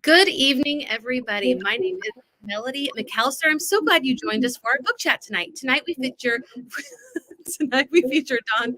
Good evening, everybody. My name is Melody McAllister. I'm so glad you joined us for our book chat tonight. Tonight we feature Dawn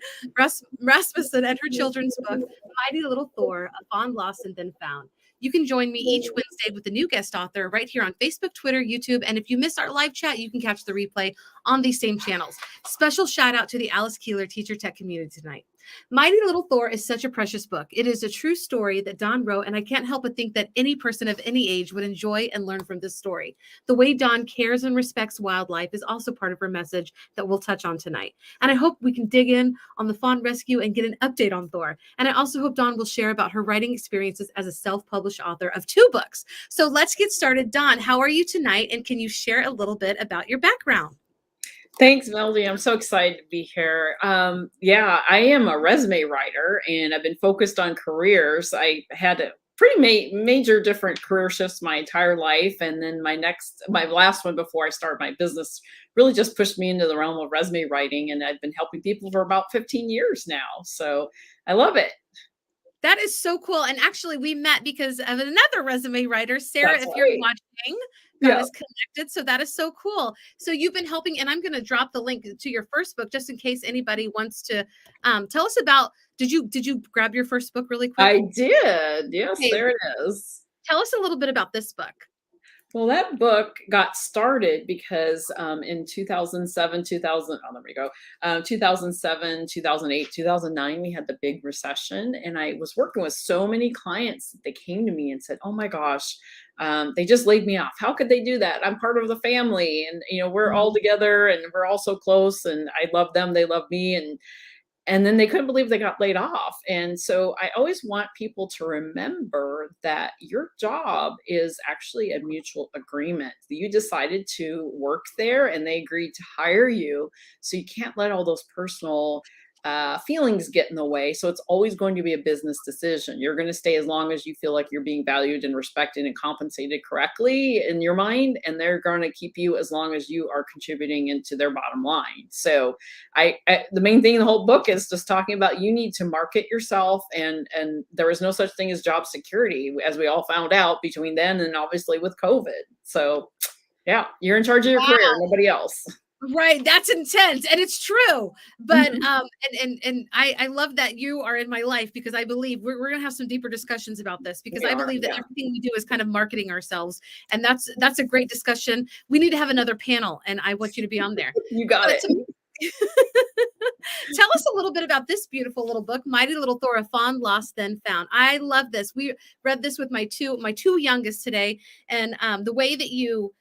Rasmussen and her children's book, Mighty Little Thor, A Fawn Lost and Then Found. You can join me each Wednesday with a new guest author right here on Facebook, Twitter, YouTube, and if you missed our live chat, you can catch the replay on these same channels. Special shout out to the Alice Keeler Teacher Tech community tonight. Mighty Little Thor is such a precious book. It is a true story that Dawn wrote, and I can't help but think that any person of any age would enjoy and learn from this story. The way Dawn cares and respects wildlife is also part of her message that we'll touch on tonight. And I hope we can dig in on the fawn rescue and get an update on Thor. And I also hope Dawn will share about her writing experiences as a self-published author of 2 books. So let's get started. Dawn, how are you tonight? And can you share a little bit about your background? Thanks, Melody. I'm so excited to be here. Yeah, I am a resume writer, and I've been focused on careers. I had a pretty major different career shifts my entire life, and then my last one before I started my business really just pushed me into the realm of resume writing, and I've been helping people for about 15 years now. So I love it. That is so cool. And actually, we met because of another resume writer, Sarah. That's If right. you're watching, got us connected. So that is so cool. So you've been helping, and I'm going to drop the link to your first book just in case anybody wants to tell us about. Did you grab your first book really quick? I did. Yes, okay. There it is. Tell us a little bit about this book. Well, that book got started because in 2007, 2007, 2008, 2009, we had the big recession. And I was working with so many clients that they came to me and said, oh my gosh, they just laid me off. How could they do that? I'm part of the family, and we're all together, and we're all so close, and I love them, they love me. And then they couldn't believe they got laid off. And so I always want people to remember that your job is actually a mutual agreement. You decided to work there and they agreed to hire you. So you can't let all those personal feelings get in the way. So it's always going to be a business decision. You're going to stay as long as you feel like you're being valued and respected and compensated correctly in your mind, and they're going to keep you as long as you are contributing into their bottom line. So the main thing in the whole book is just talking about you need to market yourself, and there is no such thing as job security, as we all found out between then and obviously with COVID. So yeah, you're in charge of your career, nobody else. Right. That's intense. And it's true. But and I love that you are in my life, because I believe we're going to have some deeper discussions about this, because I believe that everything we do is kind of marketing ourselves. And that's a great discussion. We need to have another panel, and I want you to be on there. You got it. Tell us a little bit about this beautiful little book, Mighty Little Thor, A Fawn Lost Then Found. I love this. We read this with my two youngest today, and the way that you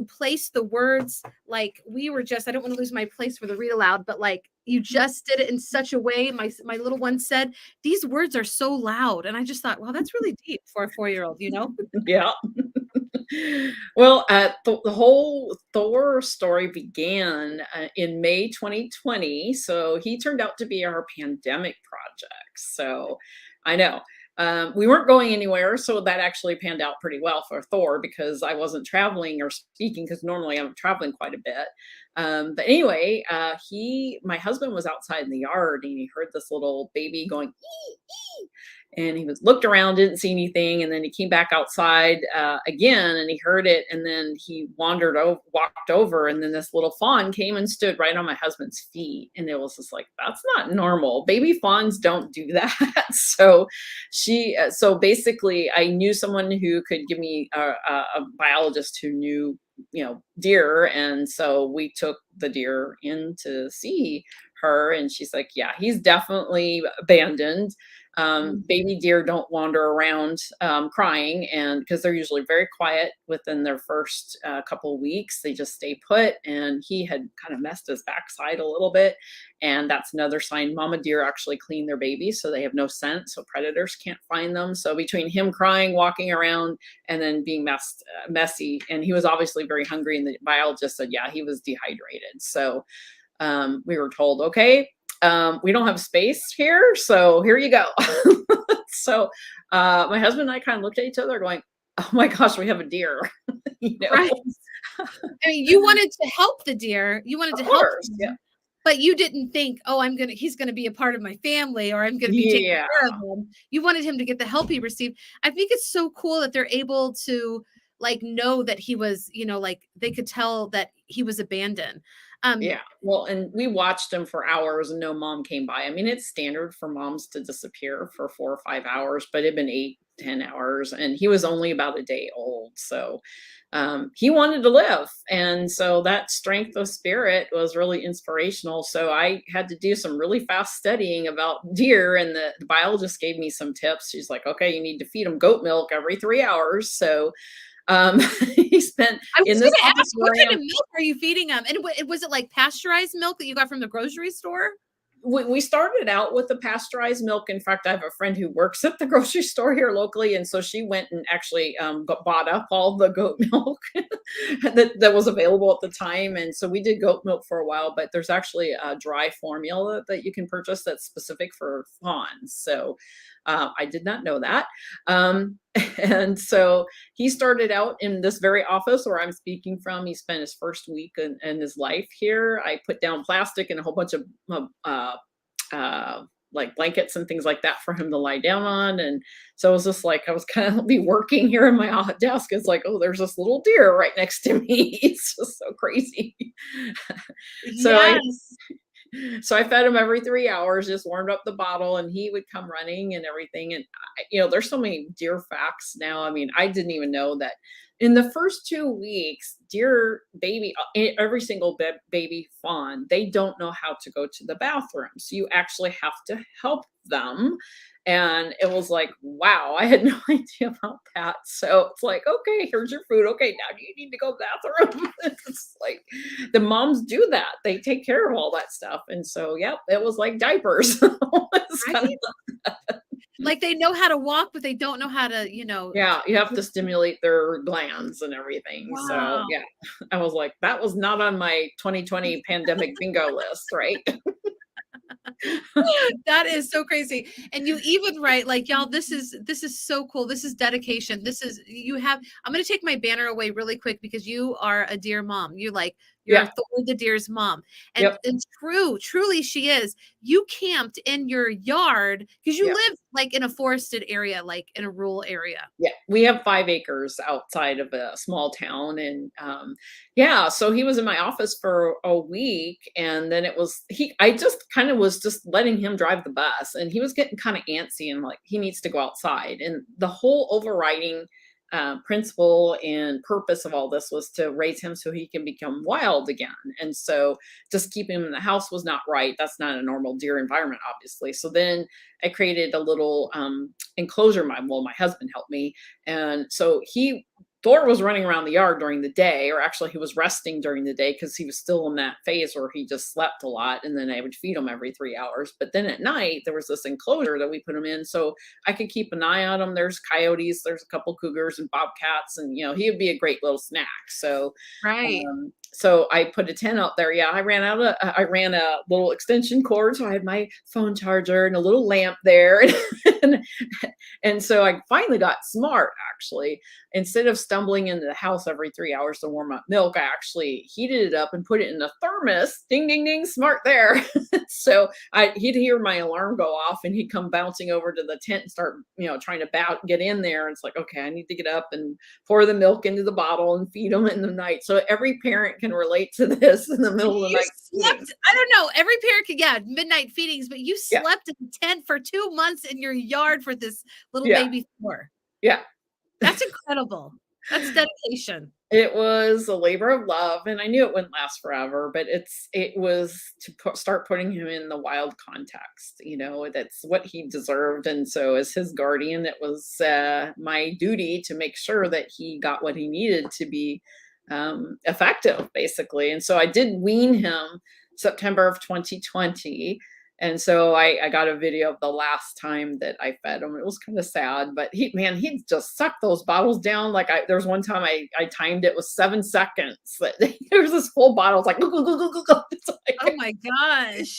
place the words, like we were just, I don't want to lose my place for the read aloud, but like you just did it in such a way. My little one said, these words are so loud. And I just thought, wow, that's really deep for a 4-year-old, Yeah. Well, the whole Thor story began in May 2020. So he turned out to be our pandemic project. So I know. We weren't going anywhere, so that actually panned out pretty well for Thor, because I wasn't traveling or speaking, because normally I'm traveling quite a bit. But anyway, my husband was outside in the yard, and he heard this little baby going, ee, ee. And he looked around, didn't see anything, and then he came back outside again, and he heard it, and then he walked over, and then this little fawn came and stood right on my husband's feet, and it was just like, that's not normal. Baby fawns don't do that. So basically, I knew someone who could give me a biologist who knew deer, and so we took the deer in to see her, and she's like, yeah, he's definitely abandoned. Baby deer don't wander around crying, and because they're usually very quiet within their first couple of weeks, they just stay put. And he had kind of messed his backside a little bit, and that's another sign. Mama deer actually clean their babies, so they have no scent, so predators can't find them. So between him crying, walking around, and then being messy, and he was obviously very hungry, and the biologist said, yeah, he was dehydrated. So we were told, okay, we don't have space here, so here you go. So my husband and I kind of looked at each other going, oh my gosh, we have a deer. Right. I mean, you wanted to help the deer. You wanted to help them. Yeah. But you didn't think, "Oh, he's gonna be a part of my family, or I'm gonna be taking Yeah, care of him." You wanted him to get the help he received. I think it's so cool that they're able to, like, know that he was, like, they could tell that he was abandoned. Um, yeah. Well, and we watched him for hours and no mom came by. I mean, it's standard for moms to disappear for 4 or 5 hours, but it'd been 8, 10 hours, and he was only about a day old, so, he wanted to live, and so that strength of spirit was really inspirational, so I had to do some really fast studying about deer, and the biologist gave me some tips. She's like, "Okay, you need to feed them goat milk every 3 hours," so, um, he spent I in was this gonna office ask, what where I kind am. of milk are you feeding him? And was it, like, pasteurized milk that you got from the grocery store? We started out with the pasteurized milk. In fact, I have a friend who works at the grocery store here locally, and so she went and actually bought up all the goat milk that was available at the time. And so we did goat milk for a while, but there's actually a dry formula that you can purchase that's specific for fawns. So I did not know that. Um, and so he started out in this very office where I'm speaking from. He spent his first week in his life here. I put down plastic and a whole bunch of uh, like blankets and things like that for him to lie down on. And so it was just like I was kind of be working here in my desk. It's like, oh, there's this little deer right next to me. It's just so crazy. so I Yes. so I fed him every 3 hours, just warmed up the bottle, and he would come running and everything. And there's so many deer facts now. I mean, I didn't even know that in the first 2 weeks, deer baby, every single baby fawn, they don't know how to go to the bathroom. So you actually have to help them. And it was like, wow, I had no idea about that. So it's like, okay, here's your food. Okay, now do you need to go to the bathroom? It's like the moms do that. They take care of all that stuff. And so, yep, it was like diapers. It's kind Right? of, Like, they know how to walk, but they don't know how to, yeah, you have to stimulate their glands and everything. So, wow. yeah, I was like, that was not on my 2020 pandemic bingo list, right? That is so crazy. And you even write, like, y'all, this is so cool. This is dedication. This is you have I'm gonna take my banner away really quick because you are a dear mom. You're Yeah, Thor the deer's mom. And yep, it's true, truly she is. You camped in your yard because you yep. live like in a forested area, like in a rural area. Yeah, we have 5 acres outside of a small town, and, yeah, so he was in my office for a week, and then I just kinda was just letting him drive the bus, and he was getting kinda antsy and, like, he needs to go outside, and the whole overriding, principle and purpose of all this was to raise him so he can become wild again, and so just keeping him in the house was not right. That's not a normal deer environment, obviously. So then I created a little, enclosure. My husband helped me, and so Thor was running around the yard during the day, or actually he was resting during the day because he was still in that phase where he just slept a lot, and then I would feed him every 3 hours. But then at night there was this enclosure that we put him in so I could keep an eye on him. There's coyotes, there's a couple cougars and bobcats, and he would be a great little snack. Right. So I put a tent out there. Yeah, I ran a little extension cord, so I had my phone charger and a little lamp there, and, and so I finally got smart. Actually, instead of stumbling into the house every 3 hours to warm up milk, I actually heated it up and put it in the thermos. Ding, ding, ding, smart there. So he'd hear my alarm go off, and he'd come bouncing over to the tent and start, trying to get in there. And it's like, okay, I need to get up and pour the milk into the bottle and feed them in the night. So every parent can relate to this in the middle of the You night feeding. slept, I don't know, every parent could, yeah, midnight feedings, but you Yeah, slept in a tent for 2 months in your yard for this little yeah, baby Thor. yeah. That's incredible. That's dedication. It was a labor of love, and I knew it wouldn't last forever, but it was to start putting him in the wild context. That's what he deserved, and so as his guardian, it was my duty to make sure that he got what he needed to be effective, basically. And so I did wean him September of 2020. And so I got a video of the last time that I fed him. It was kind of sad, but he just sucked those bottles down. Like there was one time I timed it with 7 seconds. There was this full bottle. It's like, it's Oh like my gosh.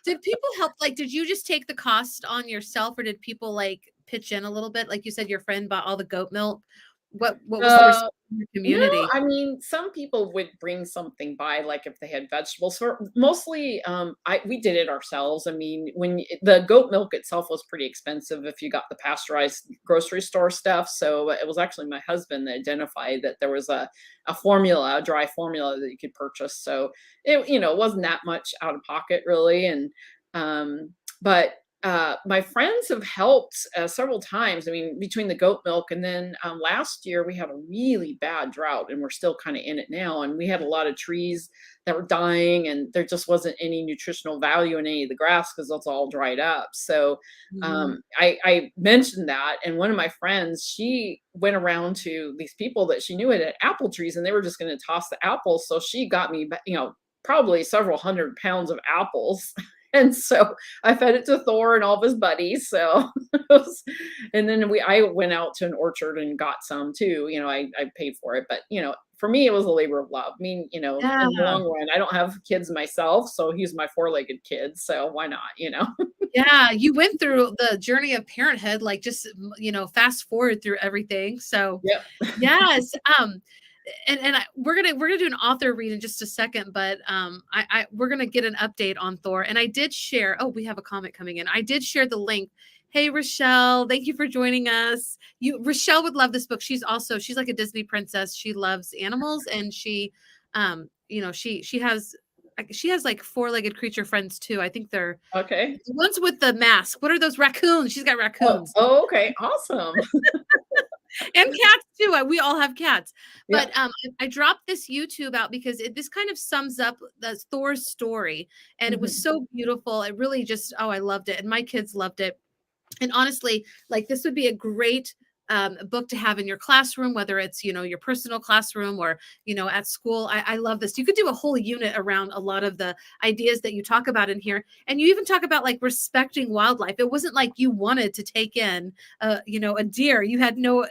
Did people help? Like, did you just take the cost on yourself, or did people like pitch in a little bit? Like you said, your friend bought all the goat milk. What was the Uh, response from your no, community? I mean, some people would bring something by, like if they had vegetables. For mostly, we did it ourselves. I mean, the goat milk itself was pretty expensive if you got the pasteurized grocery store stuff. So it was actually my husband that identified that there was a formula, a dry formula that you could purchase. So it wasn't that much out of pocket really, and but my friends have helped several times. I mean, between the goat milk and then last year we had a really bad drought, and we're still kind of in it now. And we had a lot of trees that were dying, and there just wasn't any nutritional value in any of the grass because it's all dried up. So Mhm. I mentioned that, and one of my friends, she went around to these people that she knew had apple trees, and they were just going to toss the apples. So she got me, probably several hundred pounds of apples. And so I fed it to Thor and all of his buddies. So, it was, and then I went out to an orchard and got some too. I paid for it, but for me, it was a labor of love. I mean, Yeah. in the long run, I don't have kids myself, so he's my four-legged kid. So why not? Yeah, you went through the journey of parenthood, like, just, fast forward through everything, so, Yep. yes, we're gonna do an author read in just a second, but, we're gonna get an update on Thor, and I did share oh, we have a comment coming in. I did share the link. Hey, Rochelle, thank you for joining us. Rochelle would love this book. She's like a Disney princess. She loves animals, and she has, like, four-legged creature friends too. I think they're Okay. the ones with the mask. What are those raccoons? She's got Oh, raccoons oh, okay. Awesome. and cats too. We all have cats. But Yep. I dropped this YouTube out because this kind of sums up the Thor's story, and it was Mhm. so beautiful. It really just I loved it, and my kids loved it. And honestly, like, this would be a great book to have in your classroom, whether it's your personal classroom or at school. I love this. You could do a whole unit around a lot of the ideas that you talk about in here, and you even talk about, like, respecting wildlife. It wasn't like you wanted to take in a deer. You had no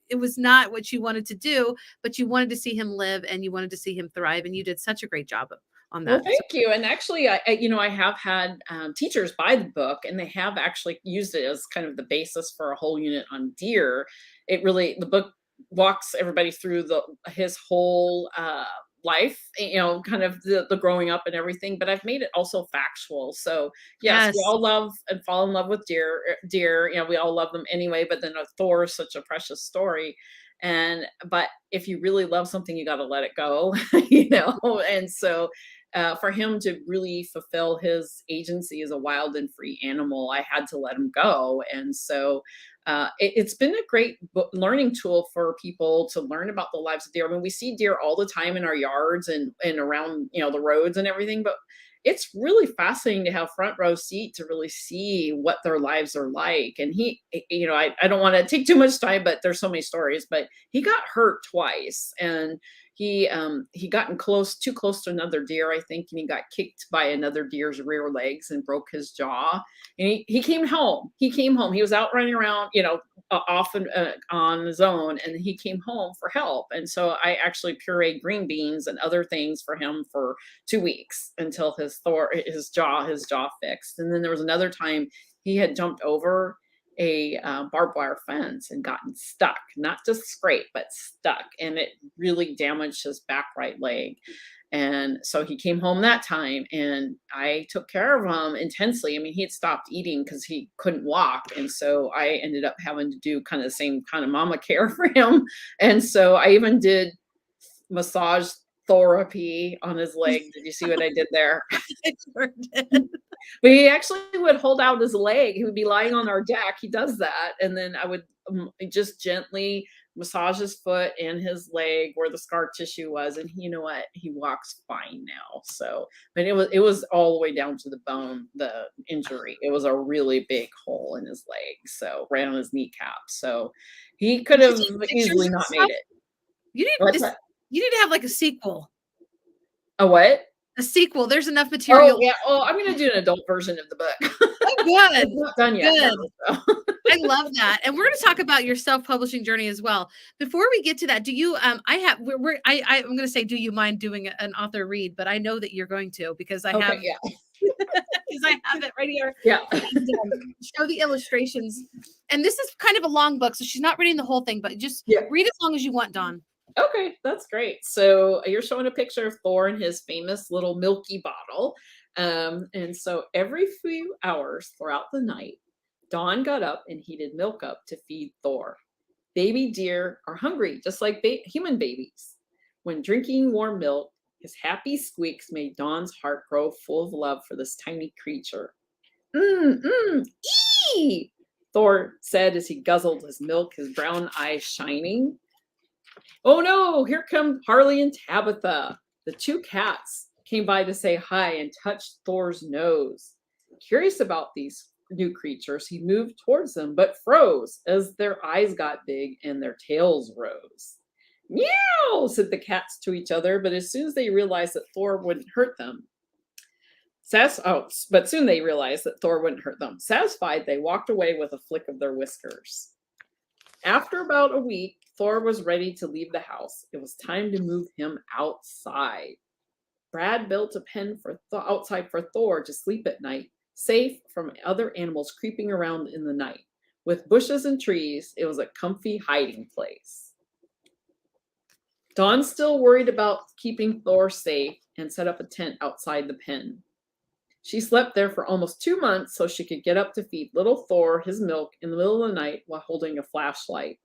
it was not what you wanted to do, but you wanted to see him live, and you wanted to see him thrive, and you did such a great job on Well, that. So thank you. And actually, I have had teachers buy the book, and they have actually used it as kind of the basis for a whole unit on deer. The book walks everybody through his whole life, kind of the growing up and everything. But I've made it also factual. So yes, we yes. all love and fall in love with deer. Deer, we all love them anyway. But then Thor is such a precious story. But if you really love something, you got to let it go, And so for him to really fulfill his agency as a wild and free animal, I had to let him go. And so it's been a great learning tool for people to learn about the lives of deer. I mean, we see deer all the time in our yards and around, the roads and everything, but it's really fascinating to have front row seat to really see what their lives are like. And I don't want to take too much time, but there's so many stories, but he got hurt twice, and he gotten too close to another deer, I think, and he got kicked by another deer's rear legs and broke his jaw. And he came home. He came home. He was out running around, off on his own, and he came home for help. And so I actually pureed green beans and other things for him for 2 weeks until his jaw fixed. And then there was another time he had jumped over a barbed wire fence and gotten stuck, not just scraped, but stuck. And it really damaged his back right leg. And so he came home that time, and I took care of him intensely. I mean, he had stopped eating because he couldn't walk. And so I ended up having to do kind of the same kind of mama care for him. And so I even did massage therapy on his leg. Did you see what I did there? I sure did. But he actually would hold out his leg. He would be lying on our deck. He does that. And then I would just gently massage his foot and his leg where the scar tissue was. And you know what? He walks fine now. So, but it was all the way down to the bone, the injury. It was a really big hole in his leg. So right on his kneecap. So he could Did you have take pictures easily and not made stuff? it. You need What's this that? you need to have, like, a sequel. A what? A sequel. There's enough Oh, material. yeah. Oh, I'm gonna do an adult version of the book. Oh, good. It's not done yet, Good. no. So. I love that. And we're gonna talk about your self-publishing journey as well. Before we get to that, do you I have I'm gonna say, do you mind doing an author read? But I know that you're going to, because I Okay, have yeah. because I have it right here. Yeah. And, show the illustrations. And this is kind of a long book, so she's not reading the whole thing, but just Yeah. read as long as you want, Dawn. Okay, that's great. So you're showing a picture of Thor in his famous little milky bottle. And so every few hours throughout the night, Dawn got up and heated milk up to feed Thor. Baby deer are hungry, just like human babies. When drinking warm milk, his happy squeaks made Dawn's heart grow full of love for this tiny creature. Mmm, mmm, ee! Thor said as he guzzled his milk, his brown eyes shining. Oh no, here come Harley and Tabitha. The two cats came by to say hi and touched Thor's nose. Curious about these new creatures, he moved towards them but froze as their eyes got big and their tails rose. Meow, said the cats to each other, but as soon as they realized that Thor wouldn't hurt them, but soon they realized that Thor wouldn't hurt them. Satisfied, they walked away with a flick of their whiskers. After about a week, Thor was ready to leave the house. It was time to move him outside. Brad built a pen outside for Thor to sleep at night, safe from other animals creeping around in the night. With bushes and trees, it was a comfy hiding place. Dawn still worried about keeping Thor safe and set up a tent outside the pen. She slept there for almost 2 months so she could get up to feed little Thor his milk in the middle of the night while holding a flashlight.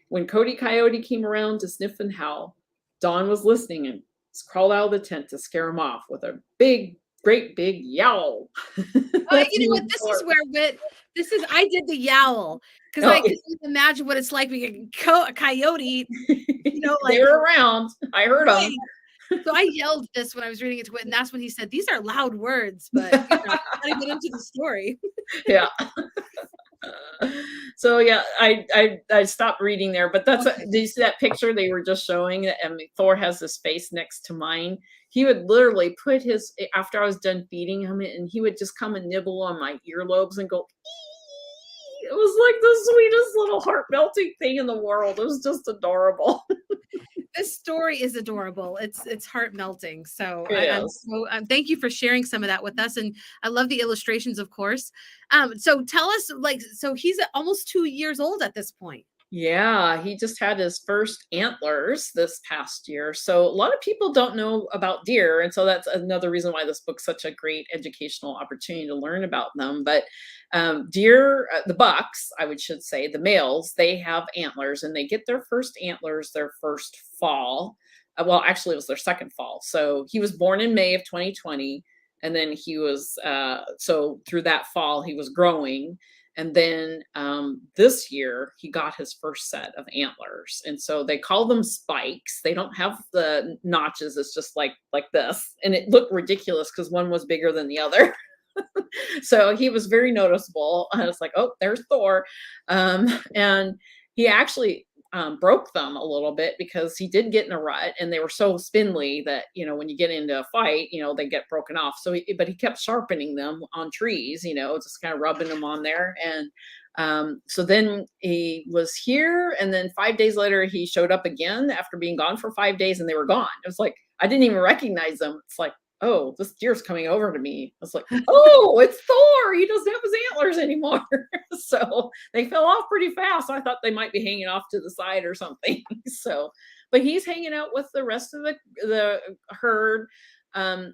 When Cody Coyote came around to sniff and howl, Dawn was listening and crawled out of the tent to scare him off with a great big yowl. Oh, you know what? I did the yowl because I can imagine what it's like being a coyote. They were around. I heard them. So I yelled this when I was reading it to Whit, and that's when he said, "These are loud words," but I gotta get into the story. Yeah. So yeah, I stopped reading there, but that's Okay. do you see that picture they were just showing? I mean, Thor has his face next to mine. He would literally put after I was done feeding him, and he would just come and nibble on my earlobes and go. Ee! It was like the sweetest little heart melting thing in the world. It was just adorable. This story is adorable. It's heart melting. So thank you for sharing some of that with us, and I love the illustrations, of course. So tell us, so he's almost 2 years old at this point. Yeah, he just had his first antlers this past year. So a lot of people don't know about deer. And so that's another reason why this book's such a great educational opportunity to learn about them. But deer, the bucks, should say, the males, they have antlers and they get their first antlers their first fall. Well, actually, it was their second fall. So he was born in May of 2020. And then he was, so through that fall, he was growing. And then this year, he got his first set of antlers. And so they call them spikes. They don't have the notches. It's just like this. And it looked ridiculous because one was bigger than the other. So he was very noticeable. I was like, oh, there's Thor. And he actually broke them a little bit because he did get in a rut and they were so spindly that, when you get into a fight, they get broken off. But he kept sharpening them on trees, just kind of rubbing them on there. And so then he was here. And then 5 days later, he showed up again after being gone for 5 days and they were gone. It was like, I didn't even recognize them. It's like, oh, this deer's coming over to me. I was like, oh, it's Thor. He doesn't have his antlers anymore. So they fell off pretty fast. I thought they might be hanging off to the side or something. But he's hanging out with the rest of the herd.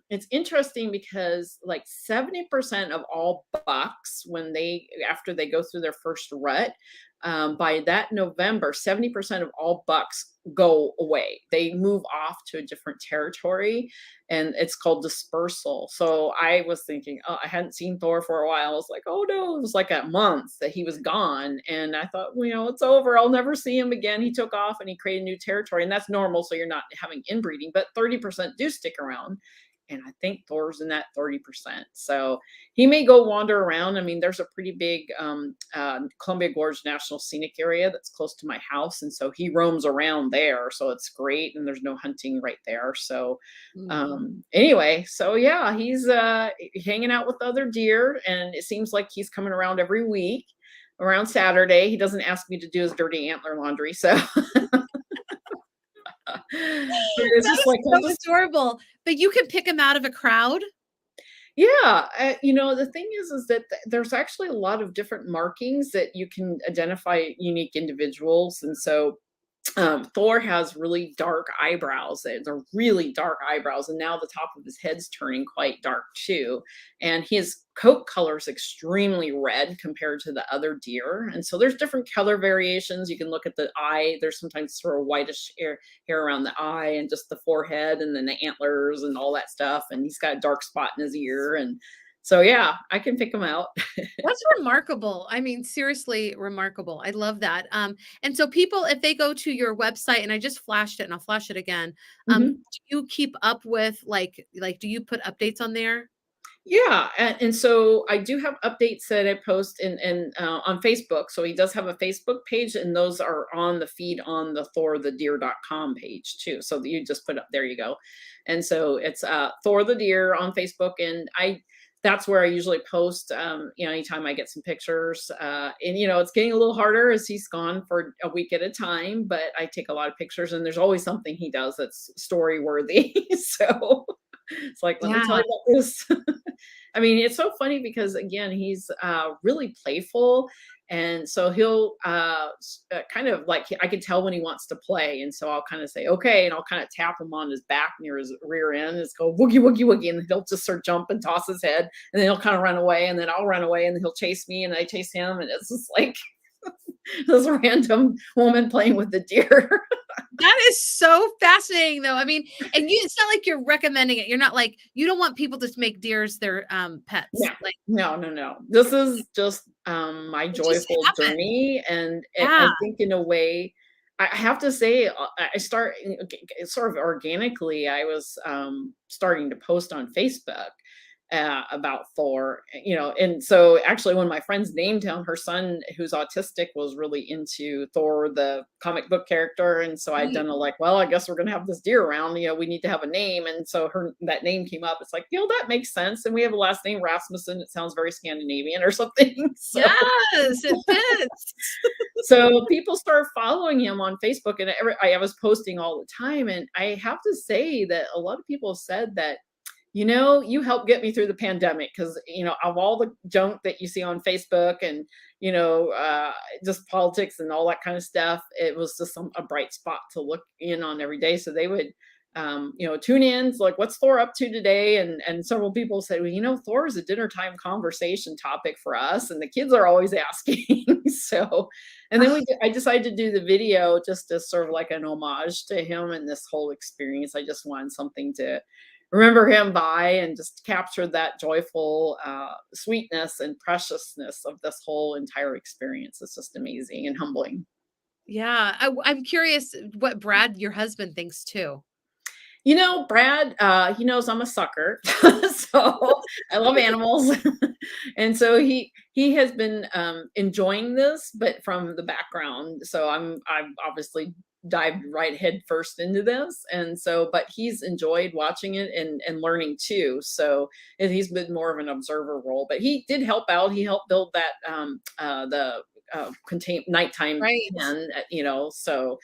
It's interesting because like 70% of all bucks, after they go through their first rut, by that November, 70% of all bucks go away. They move off to a different territory, and it's called dispersal. So I was thinking, oh, I hadn't seen Thor for a while. I was like, oh no, it was like a month that he was gone. And I thought, it's over. I'll never see him again. He took off and he created a new territory, and that's normal. So you're not having inbreeding, but 30% do stick around. And I think Thor's in that 30%. So he may go wander around. I mean, there's a pretty big Columbia Gorge National Scenic Area that's close to my house. And so he roams around there. So it's great. And there's no hunting right there. So anyway, so yeah, he's hanging out with other deer. And it seems like he's coming around every week around Saturday. He doesn't ask me to do his dirty antler laundry. So it's just like so adorable. But you can pick him out of a crowd. Yeah, the thing is that there's actually a lot of different markings that you can identify unique individuals, and so Thor has really dark eyebrows. They're really dark eyebrows, and now the top of his head's turning quite dark too. And his coat color is extremely red compared to the other deer. And so there's different color variations. You can look at the eye. There's sometimes sort of whitish hair around the eye and just the forehead, and then the antlers and all that stuff. And he's got a dark spot in his ear. And so, yeah, I can pick him out. That's remarkable. I mean, seriously remarkable. I love that. And so people, if they go to your website, and I just flashed it and I'll flash it again, Mhm. do you keep up with do you put updates on there? Yeah, and so I do have updates that I post in on Facebook. So he does have a Facebook page, and those are on the feed on the thorthedeer.com page too. So you just put up there you go. And so it's Thor the Deer on Facebook, and I that's where I usually post anytime I get some pictures. And it's getting a little harder as he's gone for a week at a time, but I take a lot of pictures, and there's always something he does that's story worthy. So it's like, let me tell Yeah. you about this. I mean, it's so funny because again, he's really playful, and so he'll kind of like I can tell when he wants to play, and so I'll kind of say okay, and I'll kind of tap him on his back near his rear end, and go woogie woogie woogie, and he'll just sort of jump and toss his head, and then he'll kind of run away, and then I'll run away, and he'll chase me, and I chase him, and it's just like this random woman playing with the deer. That is so fascinating though. I mean, and it's not like you're recommending it. You're not like you don't want people to make deers their No, pets. Like no, no, no. This is just, my it just joyful happened. journey, and I Yeah. think in a way, I have to say, I start sort of organically, I was, starting to post on Facebook, about Thor, and so actually when my friends named him, her son, who's autistic, was really into Thor, the comic book character, and so I'd Right. done a like, well, I guess we're gonna have this deer around, we need to have a name, and so that name came up. It's like, that makes sense, and we have a last name Rasmussen. It sounds very Scandinavian or something. So Yes, it fits. so people start following him on Facebook, and I was posting all the time, and I have to say that a lot of people have said that you helped get me through the pandemic because, of all the junk that you see on Facebook and, just politics and all that kind of stuff, it was just a bright spot to look in on every day. So they would, tune in. It's like, what's Thor up to today? And several people said, well, Thor is a dinner time conversation topic for us. And the kids are always asking. So, and then I decided to do the video just as sort of like an homage to him and this whole experience. I just wanted something to remember him by and just capture that joyful sweetness and preciousness of this whole entire experience. It's just amazing and humbling. Yeah, I'm curious what Brad, your husband, thinks too. Brad, he knows I'm a sucker, so I love animals, and so he has been enjoying this, but from the background. So I've obviously dived right head first into this, and so but he's enjoyed watching it and learning too. So and he's been more of an observer role, but he did help out. He helped build that the contain nighttime Right. pen, so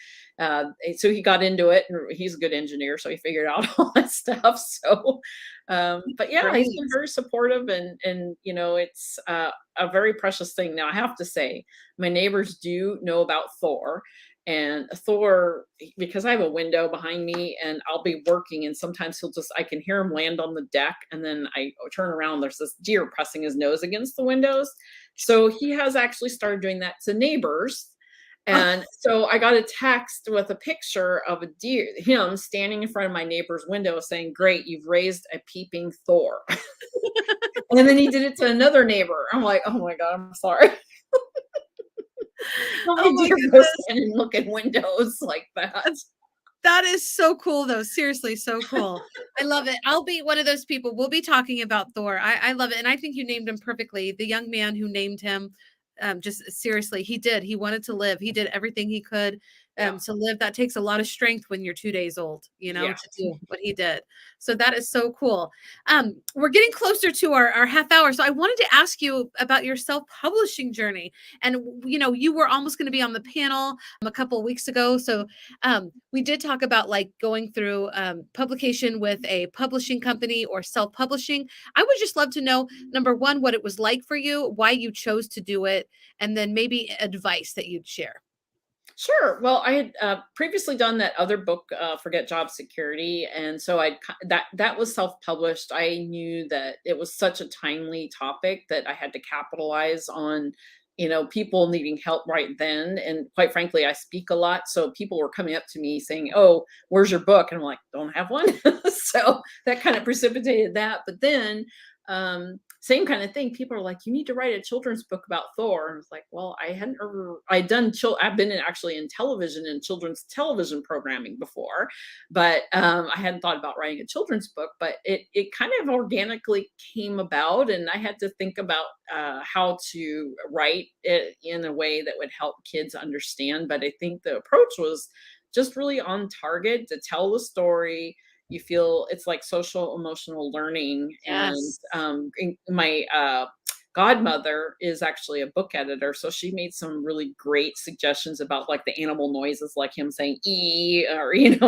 he got into it, and he's a good engineer, so he figured out all that stuff. So, but yeah, he's Great. been very supportive, and it's a very precious thing. Now, I have to say, my neighbors do know about Thor, and Thor, because I have a window behind me, and I'll be working, and sometimes I can hear him land on the deck, and then I turn around. There's this deer pressing his nose against the windows, so he has actually started doing that to neighbors. And so I got a text with a picture of a deer, him standing in front of my neighbor's window saying, "Great, you've raised a peeping Thor." And then he did it to another neighbor. I'm like, "Oh my God, I'm sorry." How Oh many my deer go goodness. stand and look in windows like that? That is so cool, though. Seriously, so cool. I love it. I'll be one of those people. We'll be talking about Thor. I love it. And I think you named him perfectly. The young man who named him, just seriously, he did. He wanted to live. He did everything he could. Yeah. to live. That takes a lot of strength when you're 2 days old, Yeah. to do what he did. So that is so cool. We're getting closer to our half hour. So I wanted to ask you about your self-publishing journey. And, you were almost going to be on the panel a couple of weeks ago. So we did talk about like going through publication with a publishing company or self-publishing. I would just love to know, number one, what it was like for you, why you chose to do it, and then maybe advice that you'd share. Sure. Well, I had previously done that other book, Forget Job Security, and so that was self-published. I knew that it was such a timely topic that I had to capitalize on, people needing help right then. And quite frankly, I speak a lot, so people were coming up to me saying, "Oh, where's your book?" And I'm like, "Don't have one." So that kind of precipitated that. But then same kind of thing. People are like, "You need to write a children's book about Thor." And I was like, "Well, I hadn't ever, I've been actually in television and children's television programming before, but I hadn't thought about writing a children's book." But it kind of organically came about, and I had to think about how to write it in a way that would help kids understand. But I think the approach was just really on target to tell the story. You feel it's like social emotional learning. And Yes. my godmother is actually a book editor, so she made some really great suggestions about like the animal noises, like him saying "e" or "e,"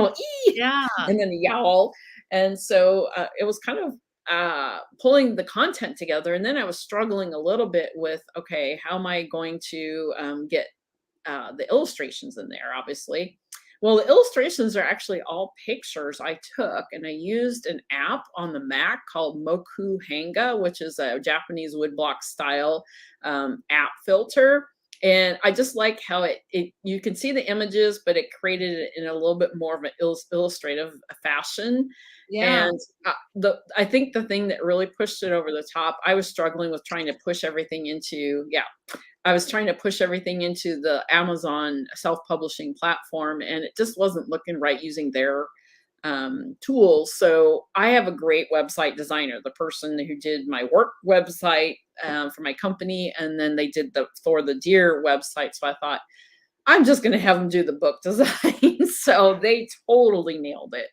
Yeah. and then a yowl. And so it was kind of pulling the content together. And then I was struggling a little bit with, okay, how am I going to get the illustrations in there, obviously. Well, the illustrations are actually all pictures I took, and I used an app on the Mac called Moku Hanga, which is a Japanese woodblock style app filter. And I just like how it you can see the images, but it created it in a little bit more of an illustrative fashion. Yeah. And I think the thing that really pushed it over the top, I was struggling with trying to push everything into, yeah, I was trying to push everything into the Amazon self-publishing platform, and it just wasn't looking right using their tools. So I have a great website designer, the person who did my work website for my company, and then they did the For the Deer website. So I thought, I'm just going to have them do the book design. So they totally nailed it.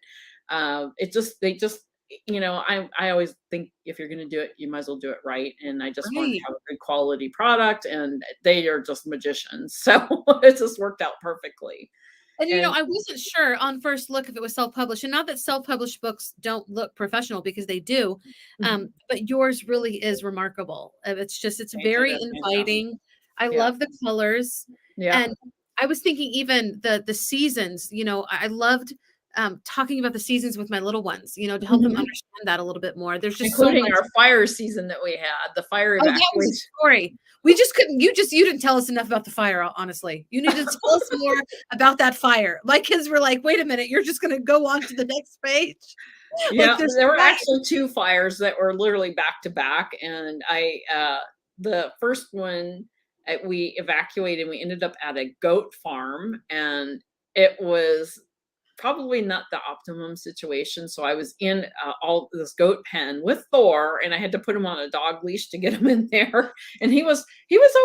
They just, I always think if you're going to do it, you might as well do it right. And I just wanted to Right. have a good quality product, and they are just magicians. So it just worked out perfectly. And And I wasn't sure on first look if it was self-published, and not that self-published books don't look professional, because they do, mhm, but yours really is remarkable. It's thank you. very That's fantastic. inviting. I Yeah. love the colors, Yeah. and I was thinking even the seasons. I loved talking about the seasons with my little ones. To help them Mhm. understand that a little bit more. There's just so Including much. our fire season that we had, the fire Oh, that was a evacuation. story. We just couldn't you didn't tell us enough about the fire, honestly. You need to tell us more about that fire. My kids were like, "Wait a minute, you're just gonna go on to the next page?" Like, Yeah, there's there were that. actually 2 fires that were literally back to back, and the first one, we evacuated, we ended up at a goat farm, and it was probably not the optimum situation. So I was in all this goat pen with Thor, and I had to put him on a dog leash to get him in there. And he was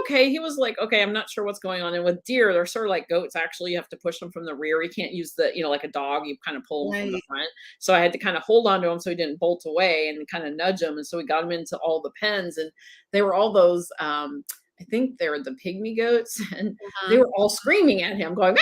okay. He was like, okay, I'm not sure what's going on. And with deer, they're sort of like goats. Actually, you have to push them from the rear. You can't use like a dog. You kind of pull them from the Right. front. So I had to kind of hold on to him so he didn't bolt away, and kind of nudge him. And so we got him into all the pens, and they were all those. I think they were the pygmy goats, and they Uh-huh. were all screaming at him, going,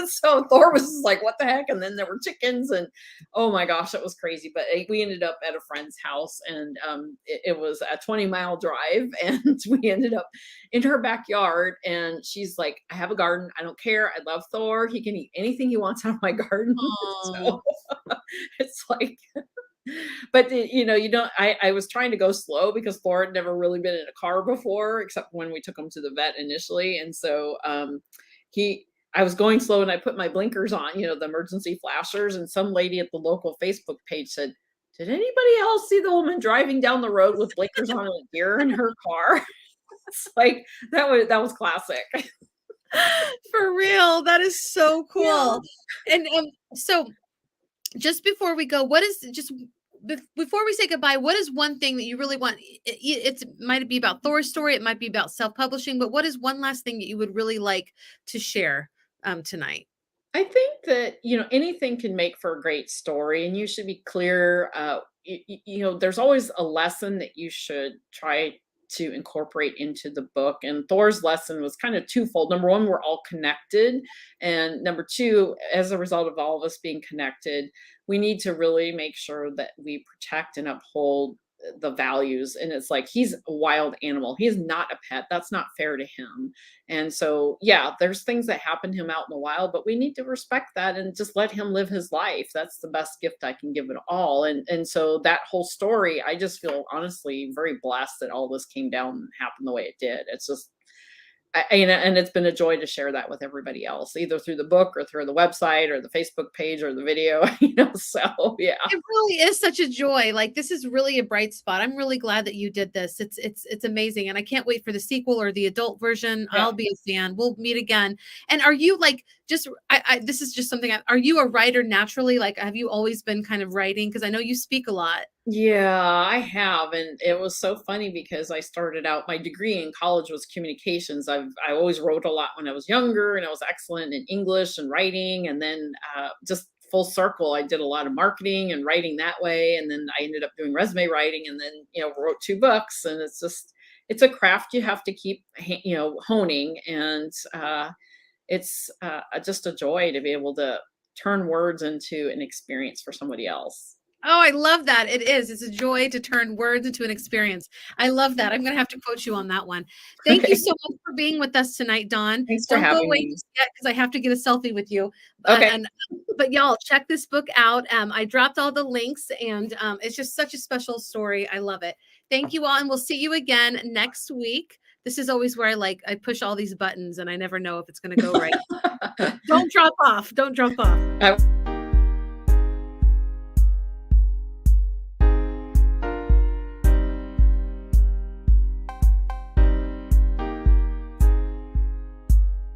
so Thor was just like, what the heck? And then there were chickens, and oh my gosh, that was crazy. But we ended up at a friend's house, and it was a 20-mile drive. And we ended up in her backyard, and she's like, I have a garden. I don't care. I love Thor. He can eat anything he wants out of my garden. Oh, So it's like, but you don't, I was trying to go slow because Thor had never really been in a car before, except when we took him to the vet initially. And so he I was going slow, and I put my blinkers on, the emergency flashers, and some lady at the local Facebook page said, did anybody else see the woman driving down the road with blinkers on and a deer in her car? It's like that was classic. for real. That is so Yeah. cool. And so just before we go, what is just before we say goodbye, what is one thing that you really want? It might be about Thor's story, it might be about self-publishing, but what is one last thing that you would really like to share tonight. I think that, anything can make for a great story, and you should be clear. There's always a lesson that you should try to incorporate into the book. And Thor's lesson was kind of twofold. Number one, we're all connected. And number two, as a result of all of us being connected, we need to really make sure that we protect and uphold the values. And it's like he's a wild animal. He is not a pet. That's not fair to him. And so, yeah, there's things that happen to him out in the wild, but we need to respect that and just let him live his life. That's the best gift I can give it all. And so that whole story, I just feel honestly very blessed that all this came down and happened the way it did. It's just and it's been a joy to share that with everybody else, either through the book or through the website or the Facebook page or the video, so yeah. It really is such a joy. Like, this is really a bright spot. I'm really glad that you did this. It's amazing, and I can't wait for the sequel or the adult version. Yeah. I'll be a fan. We'll meet again. And are you like just this is just something are you a writer naturally? Like, have you always been kind of writing? Because I know you speak a lot. Yeah, I have, and it was so funny because I started out my degree in college was communications. I always wrote a lot when I was younger, and I was excellent in English and writing, and then just full circle, I did a lot of marketing and writing that way, and then I ended up doing resume writing, and then wrote 2 books, and it's a craft you have to keep honing, and it's just a joy to be able to turn words into an experience for somebody else. Oh, I love that. It is. It's a joy to turn words into an experience. I love that. I'm going to have to quote you on that one. Thank you Okay. so much for being with us tonight, Dawn. Thanks for Don't go having away me. just yet because I have to get a selfie with you. Okay. But y'all check this book out. I dropped all the links, and it's just such a special story. I love it. Thank you all, and we'll see you again next week. This is always where I push all these buttons, and I never know if it's going to go right. Don't drop off. Don't drop off.